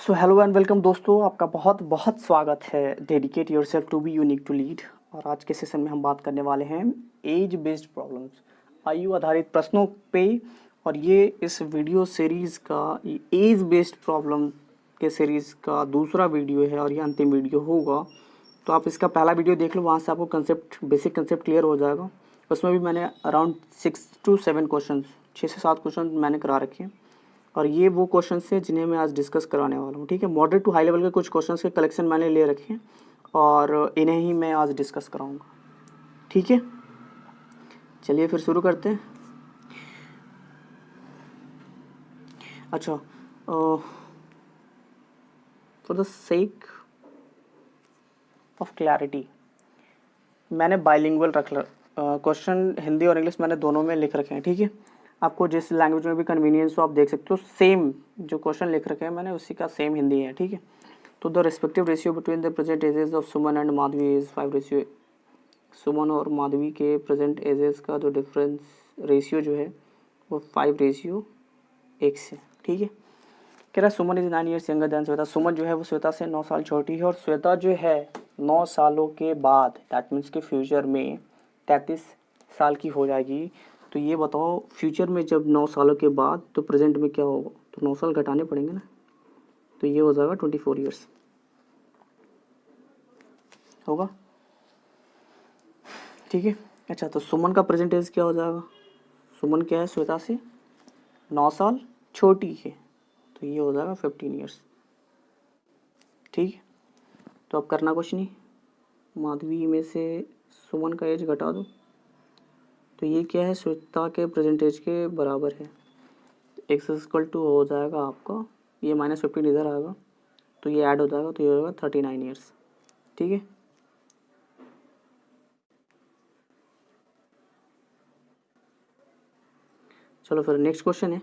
So hello and welcome दोस्तों, आपका बहुत बहुत स्वागत है dedicate yourself to be unique to lead. और आज के सेशन में हम बात करने वाले हैं एज बेस्ड प्रॉब्लम्स, आयु आधारित प्रश्नों पे। और ये इस वीडियो सीरीज़ का एज बेस्ड प्रॉब्लम के सीरीज़ का दूसरा वीडियो है और ये अंतिम वीडियो होगा। तो आप इसका पहला वीडियो देख लो, वहाँ से आपको कंसेप्ट बेसिक कंसेप्ट क्लियर हो जाएगा। उसमें भी मैंने अराउंड 6 to 7 क्वेश्चन, 6 से 7 क्वेश्चन मैंने करा रखे हैं। और ये वो क्वेश्चंस हैं जिन्हें मैं आज डिस्कस कराने वाला हूँ। ठीक है, मॉडरेट टू हाई लेवल के कुछ क्वेश्चंस के कलेक्शन मैंने ले रखे हैं और इन्हें ही मैं आज डिस्कस कराऊंगा। ठीक है, चलिए फिर शुरू करते हैं। अच्छा, for the sake of clarity मैंने बाइलिंगुअल रख क्वेश्चन हिंदी और इंग्लिश मैंने दोनों में लिख रखे हैं। ठीक है, आपको जिस लैंग्वेज में भी कन्वीनियंस हो आप देख सकते हो। सेम जो क्वेश्चन लिख रखे हैं मैंने उसी का सेम हिंदी है। ठीक है, तो the respective ratio between the present ages of Suman and Madhavi is 5 ratio. Suman और माधवी के प्रेजेंट एजेस का जो डिफरेंस रेशियो जो है वो 5:1 है। ठीक है, कह रहा Suman is 9 years younger than Shweta. Suman जो है वो श्वेता से 9 साल छोटी है और श्वेता जो है 9 सालों के बाद, दैट मीन्स के फ्यूचर में 33 साल की हो जाएगी। तो ये बताओ फ्यूचर में जब 9 सालों के बाद तो प्रेजेंट में क्या होगा? तो 9 साल घटाने पड़ेंगे ना, तो ये हो जाएगा 24 years होगा। ठीक है, अच्छा तो सुमन का प्रेजेंट एज क्या हो जाएगा? सुमन क्या है? श्वेता से 9 साल छोटी है, तो ये हो जाएगा 15 years। ठीक है, तो अब करना कुछ नहीं, माधवी में से सुमन का एज घटा दो, तो ये क्या है? श्वेता के प्रेजेंट एज के बराबर है। एक्स इक्वल टू हो जाएगा आपका, ये -15 इधर आएगा तो ये ऐड हो जाएगा, तो ये होगा 39 years। ठीक है, चलो फिर नेक्स्ट क्वेश्चन है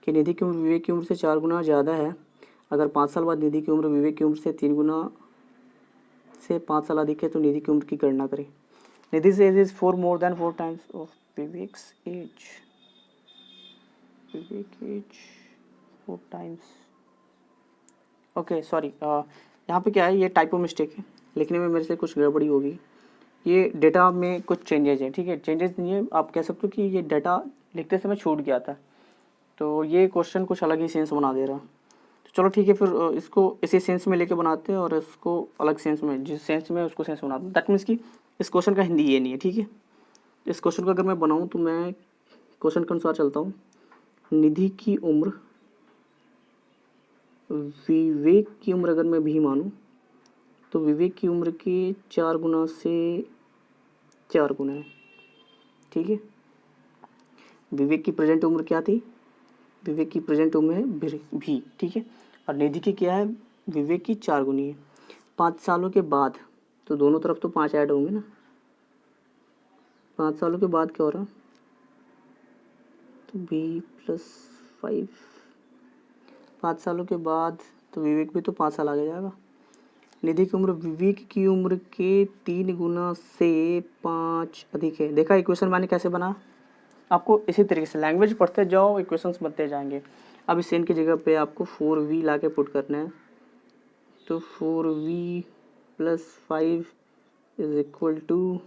कि निधि की उम्र विवेक की उम्र से 4 गुना ज़्यादा है। अगर 5 साल बाद निधि की उम्र विवेक की उम्र से 3 गुना से 5 साल अधिक है तो निधि की उम्र की गणना करें। Nidhi's age is 4 more than 4 times of Vivek's age. Vivek age 4 times। Okay sorry, यहाँ पे क्या है, ये टाइपो मिस्टेक है, लिखने में मेरे से कुछ गड़बड़ी होगी। ये डेटा में कुछ चेंजेज है। ठीक है, चेंजेस नहीं है, आप कह सकते हो कि ये डाटा लिखते समय छूट गया था, तो ये क्वेश्चन कुछ अलग ही सेंस बना दे रहा। तो चलो ठीक है, फिर इसको इसी सेंस में लेके बनाते हैं और इसको अलग सेंस में, जिस सेंस में उसको सेंस बनाते हैं। दैट मीन्स कि इस क्वेश्चन का हिंदी ये नहीं है। ठीक है, इस क्वेश्चन को अगर मैं बनाऊँ तो मैं क्वेश्चन के अनुसार चलता हूँ। निधि की उम्र विवेक की उम्र अगर मैं भी मानूँ तो विवेक की उम्र के 4 गुना से 4 गुना है। ठीक है, विवेक की प्रेजेंट उम्र क्या थी? विवेक की प्रेजेंट उम्र है भी। ठीक है, और निधि की क्या है? विवेक की 4 गुनी है। 5 सालों के बाद, तो दोनों तरफ तो 5 ऐड होंगे ना। 5 सालों के बाद क्या हो रहा? तो b+5। 5 सालों के बाद तो विवेक भी तो 5 साल आगे जाएगा। निधि की उम्र विवेक की उम्र के 3 गुना से 5 अधिक है। देखा इक्वेशन मैंने कैसे बना? आपको इसी तरीके से लैंग्वेज पढ़ते जाओ, इक्वेशंस बनते जाएंगे। अब इस n की जगह पे आपको 4v ला के पुट करना है, तो 4v + 5 इज इक्वल टू,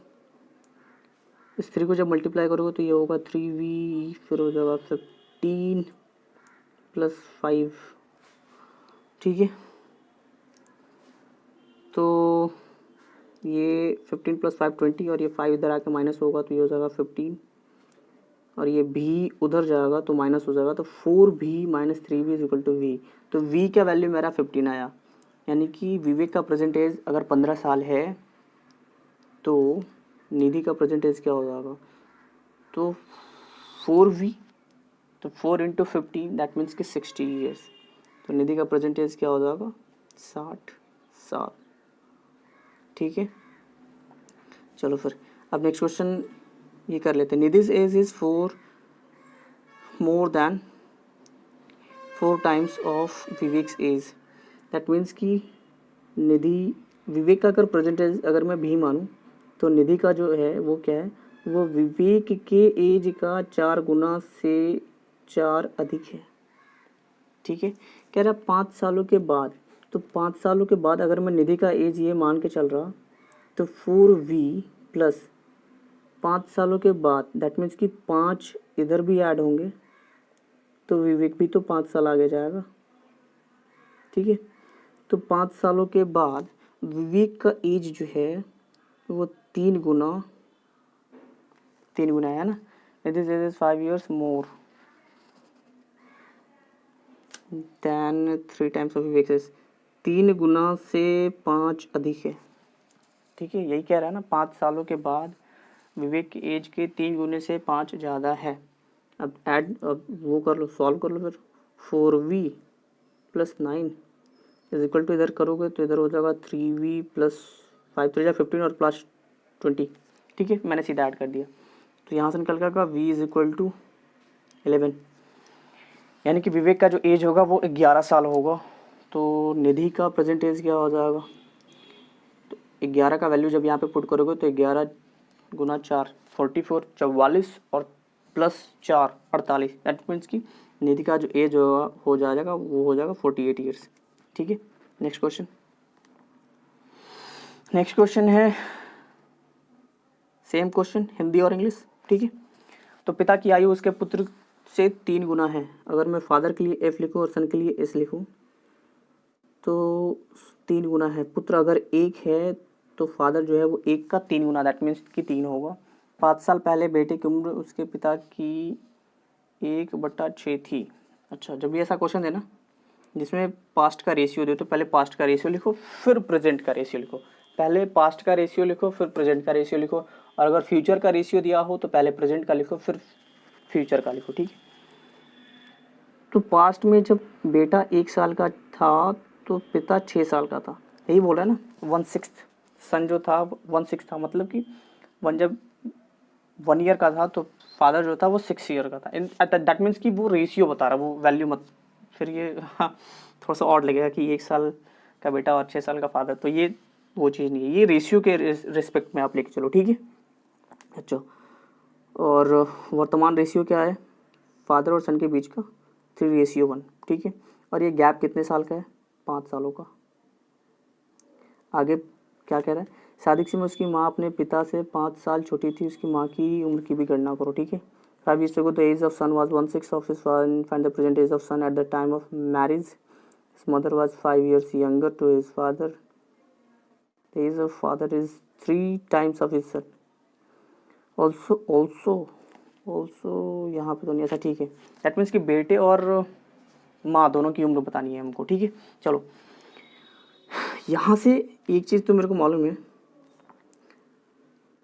इस 3 को जब मल्टीप्लाई करोगे तो ये होगा 3v, फिर हो जाएगा 15 + 5। ठीक है, तो ये 15 + 5 20 और ये 5 इधर आके माइनस होगा तो ये हो जाएगा 15 और ये भी उधर जाएगा तो माइनस हो जाएगा, तो 4v - 3v is equal to v। तो v का वैल्यू मेरा 15 आया, यानी कि विवेक का प्रेजेंट एज अगर 15 साल है तो निधि का प्रेजेंट एज क्या हो जाएगा? तो 4v, तो 4 × 15 दैट मीन्स कि 60 years। तो निधि का प्रेजेंट एज क्या हो जाएगा? 60 साल। ठीक है, चलो फिर अब नेक्स्ट क्वेश्चन ये कर लेते हैं। Nidhi's age is 4 more than 4 times of Vivek's age. That means कि निधि, विवेक का अगर प्रेजेंट एज अगर मैं भी मानूँ तो निधि का जो है वो क्या है? वो विवेक के एज का 4 गुना से 4 अधिक है। ठीक है, कह रहा 5 सालों के बाद, तो 5 सालों के बाद अगर मैं निधि का एज ये मान के चल रहा तो 4v प्लस 5 सालों के बाद दैट मीन्स कि 5 इधर भी ऐड होंगे तो विवेक भी तो 5 साल आगे जाएगा, ठीक है। तो 5 सालों के बाद विवेक का एज जो है वो 3 गुना है ना, this is 5 years more than 3 times of Vivek age, 3 गुना से 5 अधिक है, ठीक है। यही कह रहा है ना, 5 सालों के बाद विवेक की एज के 3 गुने से 5 ज़्यादा है। अब वो कर लो, सॉल्व कर लो फिर। 4v plus 9 is equal to, इधर करोगे तो इधर हो जाएगा 3v प्लस 5 तो 15 और प्लस 20, ठीक है। मैंने सीधा ऐड कर दिया तो यहाँ से निकल जाएगा v इज इक्वल टू 11, यानी कि विवेक का जो एज होगा वो 11 साल होगा। तो निधि का प्रेजेंट एज क्या हो जाएगा, तो 11 का वैल्यू जब यहाँ पे पुट करोगे तो 11 गुना 4 44 44 और प्लस 4 48, दैट मीन्स कि निधि का जो एज होगा हो जाएगा वो हो जाएगा 48 ईयर्स, ठीक है। नेक्स्ट क्वेश्चन है सेम क्वेश्चन हिंदी और इंग्लिश, ठीक है। तो पिता की आयु उसके पुत्र से 3 गुना है। अगर मैं फादर के लिए एफ लिखूँ और सन के लिए एस लिखूँ तो 3 गुना है। पुत्र अगर 1 है तो फादर जो है वो 1 का 3 गुना, दैट मीन्स कि 3 होगा। 5 साल पहले बेटे की उम्र उसके पिता की 1/6 थी। अच्छा, जब भी ऐसा क्वेश्चन है ना जिसमें पास्ट का रेशियो दे तो पहले पास्ट का रेशियो लिखो फिर प्रेजेंट का रेशियो लिखो, पहले पास्ट का रेशियो लिखो फिर प्रेजेंट का रेशियो लिखो, और अगर फ्यूचर का रेशियो दिया हो तो पहले प्रेजेंट का लिखो फिर फ्यूचर का लिखो, ठीक है। तो पास्ट में जब बेटा 1 साल का था तो पिता 6 साल का था, यही बोला ना। 1/6 सन जो था 1/6 था, मतलब कि जब 1 ईयर का था तो फादर जो था वो 6 ईयर का था। दैट मीन्स कि वो रेशियो बता रहा, वो वैल्यू मत, फिर ये हाँ थोड़ा सा ऑड लगेगा कि 1 साल का बेटा और 6 साल का फादर, तो ये वो चीज़ नहीं है, ये रेशियो के रिस्पेक्ट में आप लेके चलो, ठीक है। अच्छा, और वर्तमान रेशियो क्या है फादर और सन के बीच का 3:1, ठीक है। और ये गैप कितने साल का है, 5 सालों का। आगे क्या कह रहा है, शादी के समय उसकी माँ अपने पिता से 5 साल छोटी थी, उसकी माँ की उम्र की भी गणना करो, ठीक है। 5 years ago the age of son was 1/6 of his father, and find the present age of son at the time of marriage. His mother was 5 years younger to his father. The age of father is 3 times of his son. Also यहाँ पे तो नहीं, ऐसा ठीक है। That means कि बेटे और माँ दोनों की उम्र बतानी है हमको, ठीक है। चलो, यहाँ से एक चीज़ तो मेरे को मालूम है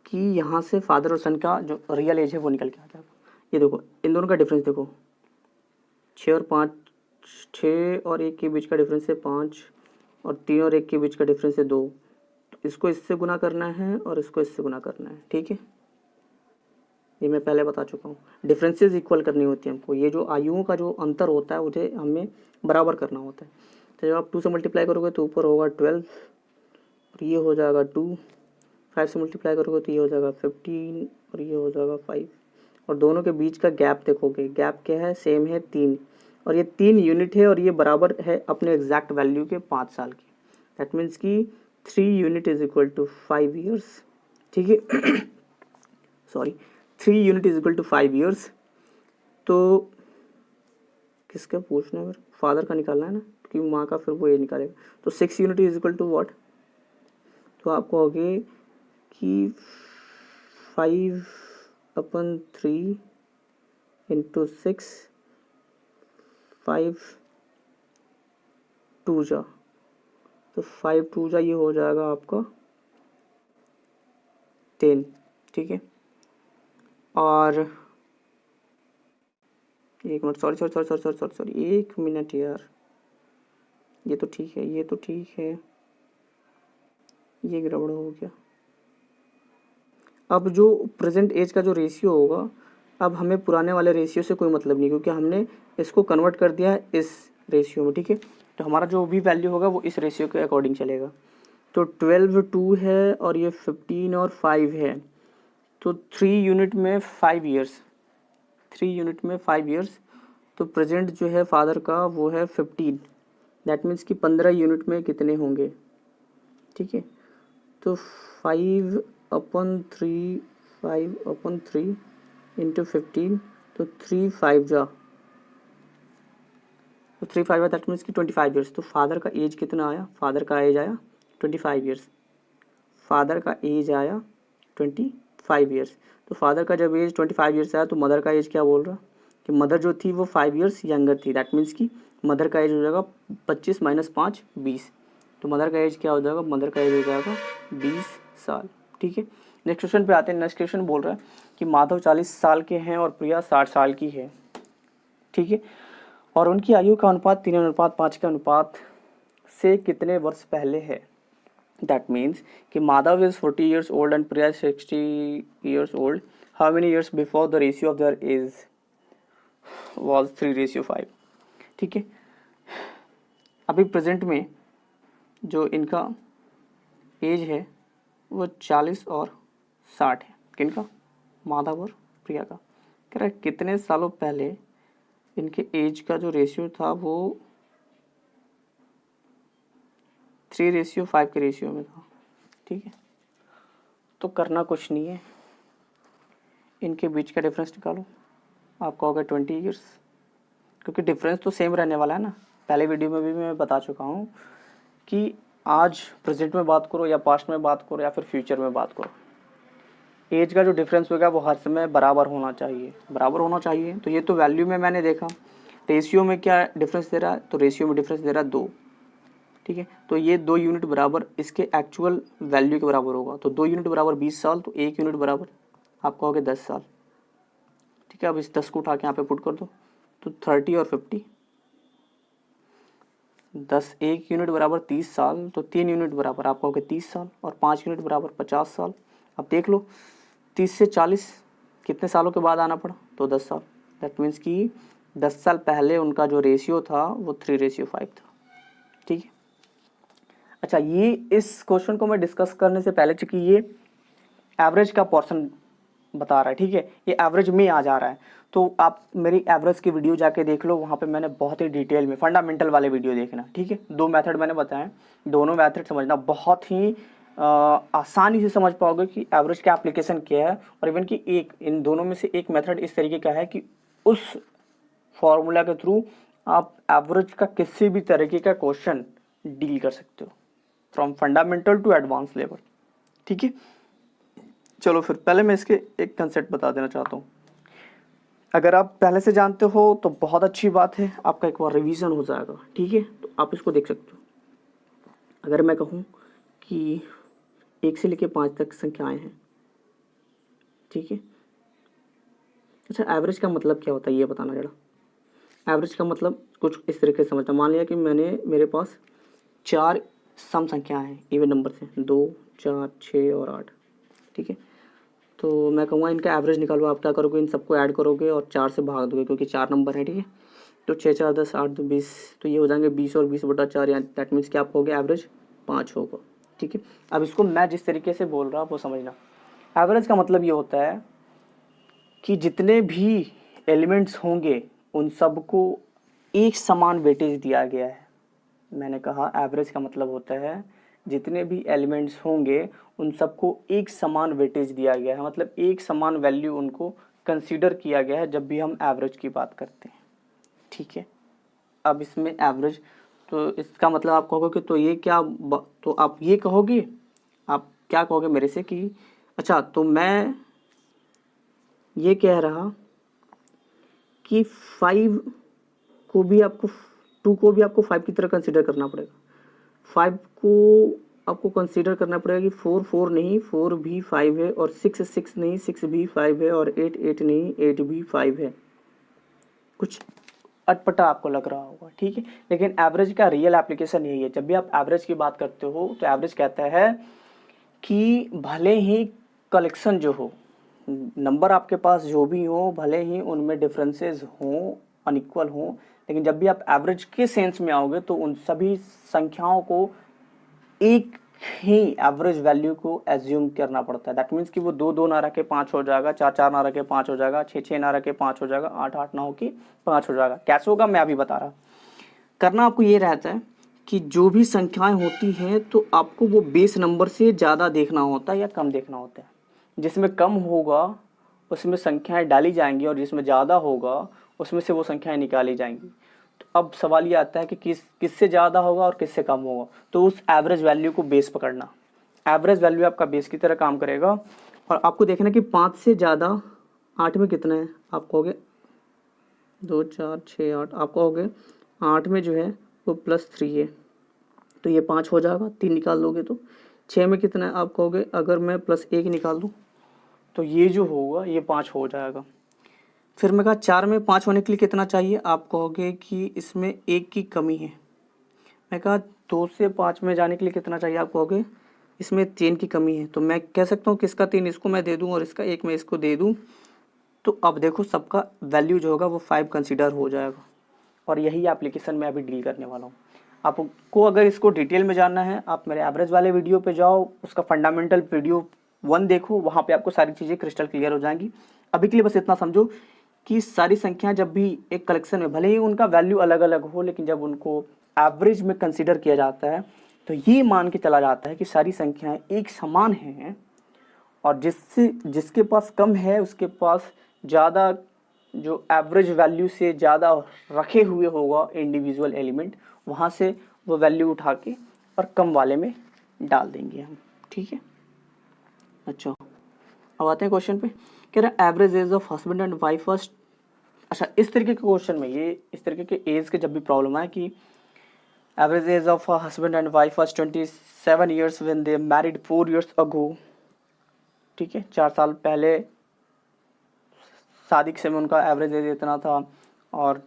कि यहाँ से फादर और सन का जो रियल एज है वो निकल के आ जाएगा। ये देखो, इन दोनों का डिफरेंस देखो, 6 और 5, 6 और 1 के बीच का डिफरेंस है 5, और 3 और 1 के बीच का डिफरेंस है 2। तो इसको इससे गुना करना है और इसको इससे गुना करना है, ठीक है। ये मैं पहले बता चुका हूँ, डिफरेंसेस इक्वल करनी होती है हमको। ये जो आयुओं का जो अंतर होता है उसे हमें बराबर करना होता है। तो जब आप 2 से मल्टीप्लाई करोगे तो ऊपर होगा 12 और ये हो जाएगा 2, 5 से मल्टीप्लाई करोगे तो ये हो जाएगा 15 और ये हो जाएगा 5, और दोनों के बीच का गैप देखोगे, गैप क्या है, सेम है 3, और ये 3 यूनिट है और ये बराबर है अपने एग्जैक्ट वैल्यू के 5 साल की। दैट मीन्स कि 3 unit is equal to 5 years, ठीक है। Sorry, 3 unit is equal to 5 years. तो किसका पूछना है, फादर का निकालना है ना, क्योंकि माँ का फिर वो ये निकालेगा। तो 6 unit is equal to what, तो आप कहोगे कि 5/3 इंटू 6, 5 2 जा, तो 5 2 जा ये हो जाएगा आपका 10, ठीक है। और एक मिनट, सॉरी 1 मिनट यार, ये तो ठीक है, ये तो ठीक है, ये गड़बड़ हो गया। अब जो प्रेजेंट एज का जो रेशियो होगा, अब हमें पुराने वाले रेशियो से कोई मतलब नहीं, क्योंकि हमने इसको कन्वर्ट कर दिया है इस रेशियो में, ठीक है। तो हमारा जो भी वैल्यू होगा वो इस रेशियो के अकॉर्डिंग चलेगा। तो 12 2 है और ये 15 और 5 है, तो 3 यूनिट में 5 ईयर्स, 3 यूनिट में 5 ईयर्स। तो प्रेजेंट जो है फादर का वो है 15, दैट मीन्स कि 15 यूनिट में कितने होंगे, ठीक है। तो 5/3 इंटू 15, तो 3 5 दैट मीन्स कि 25 ईयर्स। तो फादर का एज कितना आया, फादर का एज आया 25 ईयर्स, फादर का एज आया 25 ईयर्स। तो फादर का जब एज 25 ईयर्स आया तो मदर का एज क्या बोल रहा कि मदर जो थी वो 5 ईयर्स यंगर थी। दैट मीन्स कि मदर का एज हो जाएगा 25 - 5 20। तो मदर का एज क्या हो जाएगा, मदर का एज हो जाएगा 20 साल, ठीक है। नेक्स्ट क्वेश्चन पे आते हैं। नेक्स्ट क्वेश्चन बोल रहा है कि माधव 40 साल के हैं और प्रिया 60 साल की है, ठीक है, और उनकी आयु का अनुपात 3:5 के अनुपात से कितने वर्ष पहले है। दैट मीन्स कि Madhav is 40 years old and Priya is 60 years old. How many years before the ratio of their age was 3:5? ठीक है, अभी प्रेजेंट में जो इनका एज है वो 40 और 60 है। किनका, माधव और प्रिया का। कह रहा है कितने सालों पहले इनके एज का जो रेशियो था वो 3:5 के रेशियो में था, ठीक है। तो करना कुछ नहीं है, इनके बीच का डिफरेंस निकालो, आपका होगा 20 ईयर्स, क्योंकि डिफरेंस तो सेम रहने वाला है ना। पहले वीडियो में भी मैं बता चुका हूँ कि आज प्रेजेंट में बात करो या पास्ट में बात करो या फिर फ्यूचर में बात करो, एज का जो डिफरेंस होगा वो हर समय बराबर होना चाहिए, बराबर होना चाहिए। तो ये तो वैल्यू में मैंने देखा, रेशियो में क्या डिफरेंस दे रहा है, तो रेशियो में डिफरेंस दे रहा है 2, ठीक है। तो ये 2 यूनिट बराबर इसके एक्चुअल वैल्यू के बराबर होगा। तो 2 यूनिट बराबर 20 साल, तो 1 यूनिट बराबर आपका हो गया 10 साल, ठीक है। अब इस 10 को उठा के यहाँ पे पुट कर दो, तो 30 और 50, 10 1 यूनिट बराबर 30 साल, तो 3 यूनिट बराबर आपका हो गया 30 साल, और 5 यूनिट बराबर 50 साल। अब देख लो 30 से 40 कितने सालों के बाद आना पड़ा, तो 10 साल। दैट मीन्स कि 10 साल पहले उनका जो रेशियो था वो 3:5 था, ठीक है। अच्छा, ये इस क्वेश्चन को मैं डिस्कस करने से पहले, चूंकि ये एवरेज का पोर्शन बता रहा है, ठीक है, ये एवरेज में आ जा रहा है, तो आप मेरी एवरेज की वीडियो जाके देख लो, वहाँ पे मैंने बहुत ही डिटेल में फंडामेंटल वाले वीडियो देखना, ठीक है। 2 मेथड मैंने बताए, दोनों मेथड समझना, बहुत ही आसानी से समझ पाओगे कि एवरेज का एप्लीकेशन क्या है। और इवन कि इन दोनों में से एक मेथड इस तरीके का है कि उस फॉर्मूला के थ्रू आप एवरेज का किसी भी तरीके का क्वेश्चन डील कर सकते हो, from fundamental to advance level, ठीक है। चलो फिर पहले मैं इसके एक कंसेप्ट बता देना चाहता हूँ। अगर आप पहले से जानते हो तो बहुत अच्छी बात है, आपका एक बार रिवीजन हो जाएगा, ठीक है। तो आप इसको देख सकते हो। अगर मैं कहूँ कि 1 से लेकर 5 तक संख्याएं हैं, ठीक है। अच्छा, एवरेज का मतलब क्या होता है ये बताना जरा। एवरेज का मतलब कुछ इस तरीके से समझना। मान लिया कि मेरे पास 4 सम संख्याएं हैं, इवन नंबर से 2 4 6 और 8, ठीक है। तो मैं कहूँगा इनका एवरेज निकालो। आप क्या करोगे, इन सबको ऐड करोगे और 4 से भाग दोगे, क्योंकि 4 नंबर है, ठीक है। तो 6 4 10 8 2 20, तो ये हो जाएंगे 20 और 20/4, या दैट मीन्स कि आपको हो गया एवरेज 5 होगा, ठीक है। अब इसको मैं जिस तरीके से बोल रहा हूँ वो समझना। एवरेज का मतलब ये होता है कि जितने भी एलिमेंट्स होंगे उन सबको एक समान वेटेज दिया गया है। मैंने कहा एवरेज का मतलब होता है जितने भी एलिमेंट्स होंगे उन सबको एक समान वेटेज दिया गया है, मतलब एक समान वैल्यू उनको कंसीडर किया गया है जब भी हम एवरेज की बात करते हैं, ठीक है। अब इसमें एवरेज, तो इसका मतलब आप कहोगे कि तो ये क्या, तो आप ये कहोगे, आप क्या कहोगे मेरे से कि अच्छा, तो मैं ये कह रहा कि 5 को भी आपको 2 को भी आपको 5 की तरह कंसीडर करना पड़ेगा। 5 को आपको कंसीडर करना पड़ेगा कि 4 4 नहीं, 4 भी 5 है, और 6 6 नहीं, 6 भी 5 है, और 8 8 नहीं, 8 भी 5 है। कुछ अटपटा आपको लग रहा होगा, ठीक है, लेकिन एवरेज का रियल एप्लीकेशन यही है। जब भी आप एवरेज की बात करते हो तो एवरेज कहता है कि भले ही कलेक्शन जो हो, नंबर आपके पास जो भी हो, भले ही उनमें डिफरेंसेस हों, अनइक्वल हों, लेकिन जब भी आप एवरेज के सेंस में आओगे तो उन सभी संख्याओं को एक ही एवरेज वैल्यू को एज्यूम करना पड़ता है। दैट मीन्स कि वो 2 2 ना रखे 5 हो जाएगा, 4 4 ना रखे 5 हो जाएगा, 6 6 ना रखे 5 हो जाएगा, 8 8 ना हो कि 5 हो जाएगा। कैसे होगा मैं अभी बता रहा। करना आपको ये रहता है कि जो भी संख्याएं होती हैं तो आपको वो बेस नंबर से ज़्यादा देखना होता है या कम देखना होता है। जिसमें कम होगा उसमें संख्याएं डाली जाएंगी और जिसमें ज़्यादा होगा उसमें से वो संख्याएं निकाली जाएंगी। तो अब सवाल ये आता है कि किससे ज़्यादा होगा और किससे कम होगा। तो उस एवरेज वैल्यू को बेस पकड़ना, एवरेज वैल्यू आपका बेस की तरह काम करेगा। और आपको देखना कि 5 से ज़्यादा 8 में कितना है। आप कहोगे 2 4 6 8, आप कहोगे 8 में जो है वो +3 है तो ये 5 हो जाएगा, 3 निकाल दोगे तो। 6 में कितना है, आप कहोगे अगर मैं +1 निकाल दूँ तो ये जो होगा ये 5 हो जाएगा। फिर मैं कहा 4 में 5 होने के लिए कितना चाहिए, आप कहोगे कि इसमें 1 की कमी है। मैं कहा 2 से 5 में जाने के लिए कितना चाहिए, आप कहोगे इसमें 3 की कमी है। तो मैं कह सकता हूँ कि इसका 3 इसको मैं दे दूँ और इसका 1 मैं इसको दे दूँ। तो अब देखो सबका वैल्यू जो होगा वो 5 कंसीडर हो जाएगा। और यही एप्लीकेशन मैं अभी डील करने वाला हूँ। आपको अगर इसको डिटेल में जानना है आप मेरे एवरेज वाले वीडियो पे जाओ, उसका फंडामेंटल वीडियो 1 देखो, वहाँ पे आपको सारी चीज़ें क्रिस्टल क्लियर हो जाएंगी। अभी के लिए बस इतना समझो कि सारी संख्याएं जब भी एक कलेक्शन में, भले ही उनका वैल्यू अलग अलग हो, लेकिन जब उनको एवरेज में कंसिडर किया जाता है तो ये मान के चला जाता है कि सारी संख्याएं एक समान हैं और जिसके पास कम है उसके पास ज़्यादा जो एवरेज वैल्यू से ज़्यादा रखे हुए होगा इंडिविजुअल एलिमेंट, वहाँ से वो वैल्यू उठा के और कम वाले में डाल देंगे हम। ठीक है, अच्छा अब आते हैं क्वेश्चन पे। कह रहा है average age of husband and wife first. अच्छा, इस तरीके के क्वेश्चन में, ये इस तरीके के एज के जब भी प्रॉब्लम आए कि average age of husband and wife was 27 years when they married 4 years ago. ठीक है, 4 साल पहले शादी के समय उनका एवरेज एज इतना था और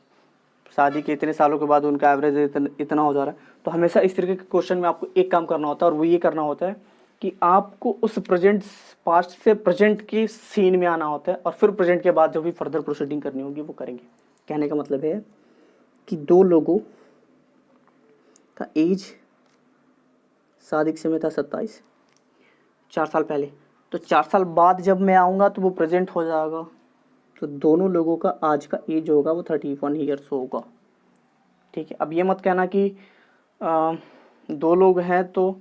शादी के इतने सालों के बाद उनका एवरेज एज इतना हो जा रहा है। तो हमेशा इस तरीके के क्वेश्चन में आपको एक काम करना होता है और वो ये करना होता है कि आपको उस प्रेजेंट पास्ट से प्रेजेंट के सीन में आना होता है और फिर प्रेजेंट के बाद जो भी फर्दर प्रोसीडिंग करनी होगी वो करेंगे। कहने का मतलब है कि दो लोगों का एज शादी के समय था 27, 4 साल पहले, तो 4 साल बाद जब मैं आऊँगा तो वो प्रेजेंट हो जाएगा। तो दोनों लोगों का आज का एज होगा वो 31 ईयर्स होगा। ठीक है, अब ये मत कहना कि 2 लोग हैं तो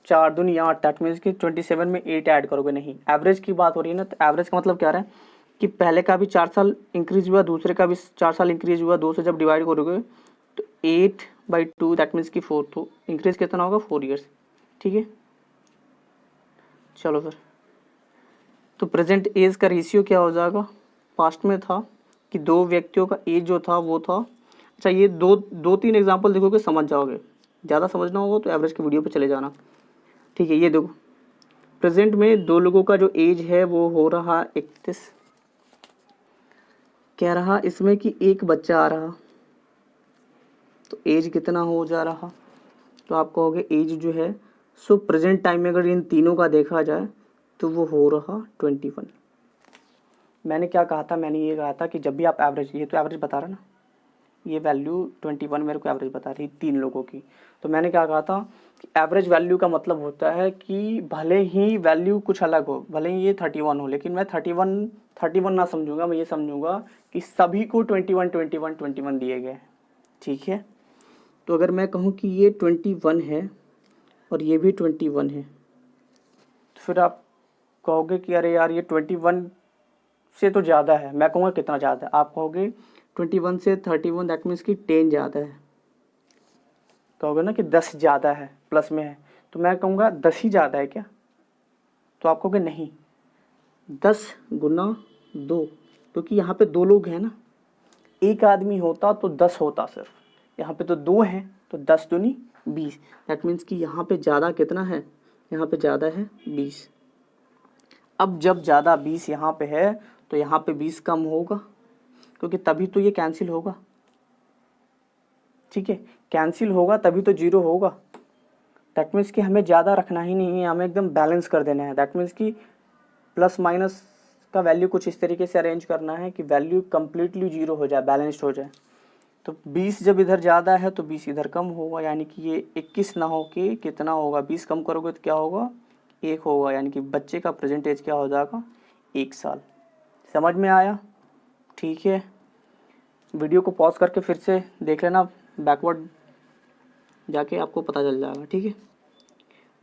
4 दूनी 8, दैट मीन्स कि 27 में 8 ऐड करोगे, नहीं। एवरेज की बात हो रही है ना, तो एवरेज का मतलब क्या रहा है कि पहले का भी 4 साल इंक्रीज हुआ, दूसरे का भी 4 साल इंक्रीज हुआ, 2 से जब डिवाइड करोगे तो 8/2 दैट मीन्स कि 4, तो इंक्रीज कितना होगा 4 ईयर्स। ठीक है, चलो फिर तो प्रेजेंट एज का रेशियो क्या हो जाएगा, पास्ट में था कि 2 व्यक्तियों का एज जो था वो था। अच्छा, ये 2-3 एग्जांपल देखोगे समझ जाओगे, ज़्यादा समझना होगा तो एवरेज की वीडियो पे चले जाना। ठीक है, ये देखो प्रेजेंट में 2 लोगों का जो एज है वो हो रहा 31। कह रहा इसमें कि एक बच्चा आ रहा तो एज कितना हो जा रहा, तो आप कहोगे एज जो है सो प्रेजेंट टाइम में अगर इन तीनों का देखा जाए तो वो हो रहा 21। मैंने क्या कहा था, मैंने ये कहा था कि जब भी आप एवरेज, ये तो एवरेज बता रहा ना, ये वैल्यू 21 मेरे को एवरेज बता रही 3 लोगों की। तो मैंने क्या कहा था कि एवरेज वैल्यू का मतलब होता है कि भले ही वैल्यू कुछ अलग हो, भले ही ये 31 हो, लेकिन मैं 31 ना समझूंगा, मैं ये समझूंगा कि सभी को 21 दिए गए। ठीक है, तो अगर मैं कहूँ कि ये 21 है और ये भी 21 है तो फिर आप कहोगे कि अरे यार ये 21 से तो ज़्यादा है। मैं कहूँगा कितना ज़्यादा है, आप कहोगे 21 से 31 दैट मीन्स कि 10 ज़्यादा है। कहोगे ना कि 10 ज़्यादा है, प्लस में है, तो मैं कहूँगा 10 ही ज़्यादा है क्या, तो आप कहोगे नहीं, 10 गुना 2, क्योंकि यहाँ पे 2 लोग हैं ना, एक आदमी होता तो 10 होता सिर्फ, यहाँ पे तो 2 हैं तो 10 दूनी 20, दैट मीन्स कि यहाँ पे ज़्यादा कितना है, यहाँ पे ज़्यादा है 20। अब जब ज़्यादा 20 यहाँ पे है तो यहाँ पे 20 कम होगा, क्योंकि तभी तो ये कैंसिल होगा। ठीक है, कैंसिल होगा तभी तो 0 होगा। दैट मीन्स कि हमें ज़्यादा रखना ही नहीं है, हमें एकदम बैलेंस कर देना है। दैट मीन्स कि प्लस माइनस का वैल्यू कुछ इस तरीके से अरेंज करना है कि वैल्यू कम्प्लीटली 0 हो जाए, बैलेंस्ड हो जाए। तो 20 जब इधर ज़्यादा है तो 20 इधर कम होगा, यानी कि ये 21 ना हो के कितना होगा, 20 कम करोगे तो क्या होगा, 1 होगा, यानी कि बच्चे का प्रेजेंट एज क्या हो जाएगा, 1 साल। समझ में आया? ठीक है, वीडियो को पॉज करके फिर से देख लेना बैकवर्ड जाके आपको पता चल जाएगा, ठीक है।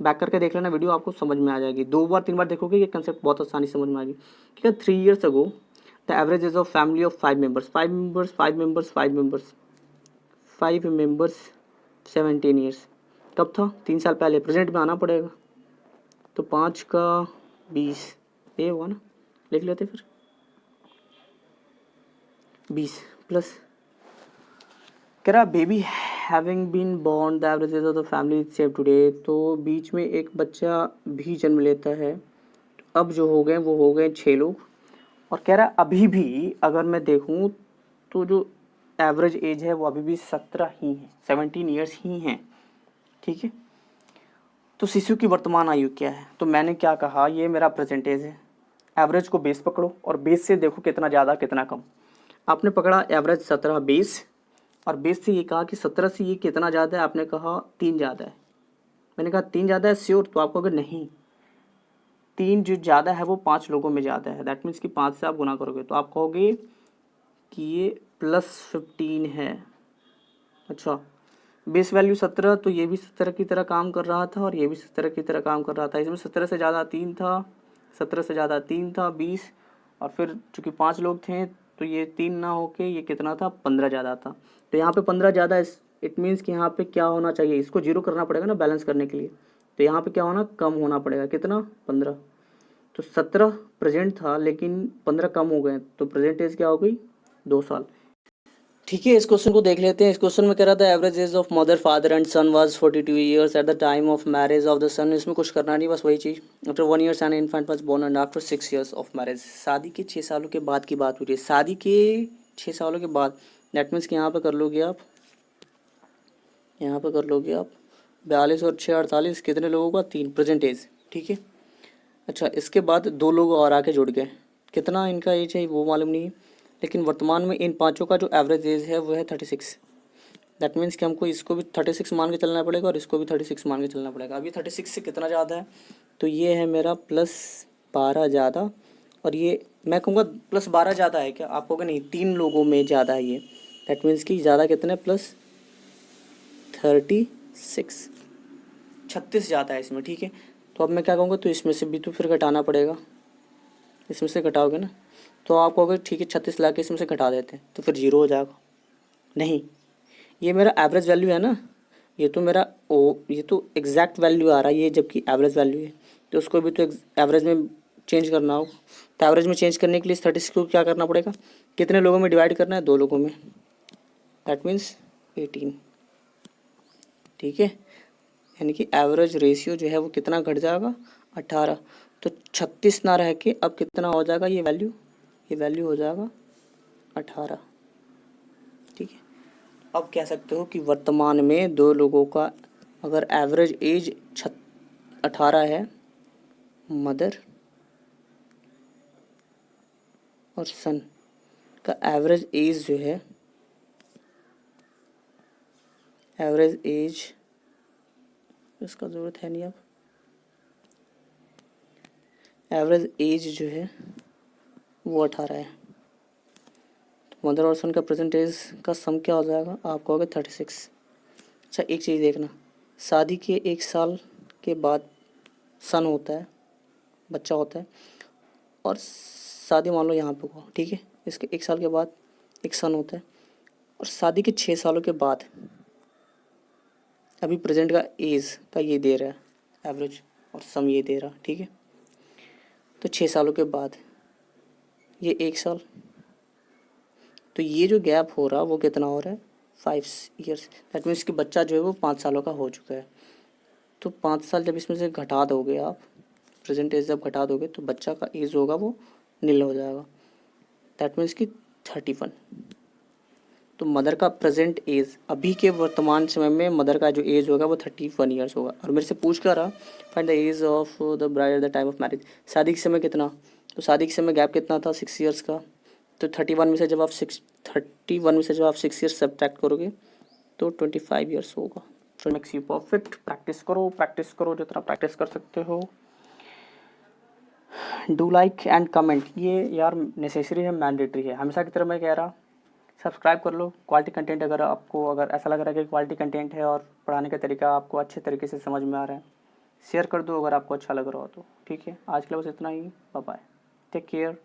बैक करके देख लेना वीडियो, आपको समझ में आ जाएगी। 2 बार 3 बार देखोगे ये कंसेप्ट बहुत आसानी से समझ में आएगी, ठीक है। 3 years ago the average age of family of 5 members 5 members 5 members 5 members 5 members 17 years। कब था? 3 साल पहले। प्रेजेंट में आना पड़ेगा, तो 5 का 20 ये हुआ ना, लिख लेते फिर 20 प्लस कह रहा baby having been born the average age of the family same today. तो बीच में एक बच्चा भी जन्म लेता है, अब जो हो गए वो हो गए 6 लोग। और कह रहा अभी भी अगर मैं देखूं तो जो एवरेज एज है वो अभी भी 17 ही है, 17 years ही हैं, ठीक है। तो शिशु की वर्तमान आयु क्या है? तो मैंने क्या कहा, ये मेरा प्रेजेंट एज है। एवरेज को बेस पकड़ो और बेस से देखो कितना ज़्यादा कितना कम। आपने पकड़ा एवरेज 17 बेस, और बेस से ये कहा कि 17 से ये कितना ज़्यादा है, आपने कहा 3 ज़्यादा है। मैंने कहा 3 ज़्यादा है श्योर, तो आप कहोगे नहीं, 3 जो ज़्यादा है वो 5 लोगों में ज़्यादा है। दैट मीन्स कि 5 से आप गुना करोगे तो आप कहोगे कि ये +15 है। अच्छा, बेस वैल्यू 17, तो ये भी 17 की तरह काम कर रहा था और ये भी 17 की तरह काम कर रहा था। इसमें 17 से ज़्यादा 3 था, 17 से ज़्यादा 3 था 20, और फिर चूँकि 5 लोग थे तो ये 3 ना होके ये कितना था, 15 ज़्यादा था। तो यहाँ पे 15 ज़्यादा है, इट मीन्स कि यहाँ पे क्या होना चाहिए, इसको जीरो करना पड़ेगा ना बैलेंस करने के लिए। तो यहाँ पे क्या होना, कम होना पड़ेगा, कितना, 15। तो 17 प्रेजेंट था लेकिन 15 कम हो गए, तो प्रेजेंट एज क्या हो गई, 2 साल, ठीक है। इस क्वेश्चन को देख लेते हैं। इस क्वेश्चन में कह रहा था average age of mother father and son was 42 years at the time of marriage of the son. इसमें कुछ करना नहीं, बस वही चीज़। After 1 year an infant was born and after 6 years of marriage. शादी के 6 सालों के बाद की बात हो रही है, शादी के 6 सालों के बाद। दैट मीन्स कि यहाँ पे कर लोगे आप, यहाँ पे कर लोगे आप 42 और 6 48, कितने लोगों का, 3, प्रेजेंट एज, ठीक है। अच्छा, इसके बाद 2 लोग और आके जुड़ गए, कितना इनका एज है वो मालूम नहीं है, लेकिन वर्तमान में इन पांचों का जो एवरेज एज है वो है 36। दैट मीन्स कि हमको इसको भी 36 मान के चलना पड़ेगा और इसको भी 36 मान के चलना पड़ेगा। अभी 36 से कितना ज़्यादा है, तो ये है मेरा +12 ज़्यादा, और ये मैं कहूँगा +12 ज़्यादा है क्या, आप कहोगे नहीं, 3 लोगों में ज़्यादा है ये। दैट मीन्स कि ज़्यादा कितने, +36, 36 ज़्यादा है इसमें, ठीक है। तो अब मैं क्या कहूँगा, तो इसमें से भी तो फिर घटाना पड़ेगा, इसमें से घटाओगे ना, तो आप कहोगे ठीक है 36 ला के इसमें से घटा देते हैं, तो फिर 0 हो जाएगा। नहीं, ये मेरा एवरेज वैल्यू है ना, ये तो मेरा ये तो एग्जैक्ट वैल्यू आ रहा है ये, जबकि एवरेज वैल्यू है, तो उसको भी तो एवरेज में चेंज करना होगा। तो एवरेज में चेंज करने के लिए 36 को क्या करना पड़ेगा, कितने लोगों में डिवाइड करना है, 2 लोगों में। दैट मीन्स 18, ठीक है। यानी कि एवरेज रेशियो जो है वो कितना घट जाएगा, 18। तो 36 ना रह के अब कितना हो जाएगा, ये वैल्यू हो जाएगा 18, ठीक है। अब कह सकते हो कि वर्तमान में 2 लोगों का अगर एवरेज एज 18 है, मदर और सन का एवरेज एज जो है, एवरेज एज इसका ज़रूरत है नहीं, अब एवरेज एज जो है वो 18 है। तो मदर और सन का प्रेजेंट एज का सम क्या हो जाएगा, आप कहोगे 36। अच्छा, एक चीज़ देखना, शादी के 1 साल के बाद सन होता है, बच्चा होता है, और शादी मान लो यहाँ पे हुआ, ठीक है, इसके 1 साल के बाद एक सन होता है, और शादी के 6 सालों के बाद अभी प्रेजेंट का एज का ये दे रहा है एवरेज, और सम ये दे रहा, ठीक है। तो 6 सालों के बाद ये 1 साल, तो ये जो गैप हो रहा वो कितना हो रहा है, 5 years। दैट मीन्स कि बच्चा जो है वो 5 सालों का हो चुका है। तो 5 साल जब इसमें से घटा दोगे आप, प्रेजेंट एज जब घटा दोगे, तो बच्चा का एज होगा वो नील हो जाएगा। दैट मीन्स कि 31। तो मदर का प्रेजेंट एज अभी के वर्तमान समय में मदर का जो एज होगा वो 31 years होगा। और मेरे से पूछ क्या रहा, find the age of the bride at the time of marriage. शादी के समय कितना, तो शादी के समय गैप कितना था, 6 years का। तो 31 में से जब आप 6 years सब्ट्रैक्ट करोगे तो 25 years होगा। तो मेक्स यू परफेक्ट। प्रैक्टिस करो जितना प्रैक्टिस कर सकते हो। डू लाइक एंड कमेंट, ये यार नेसेसरी है, मैंडेटरी है। हमेशा की तरह मैं कह रहा, सब्सक्राइब कर लो। क्वालिटी कंटेंट अगर ऐसा लग रहा है कि क्वालिटी कंटेंट है और पढ़ाने का तरीका आपको अच्छे तरीके से समझ में आ रहा है, शेयर कर दो अगर आपको अच्छा लग रहा हो तो। ठीक है, आज के लिए बस इतना ही। Bye bye, take care.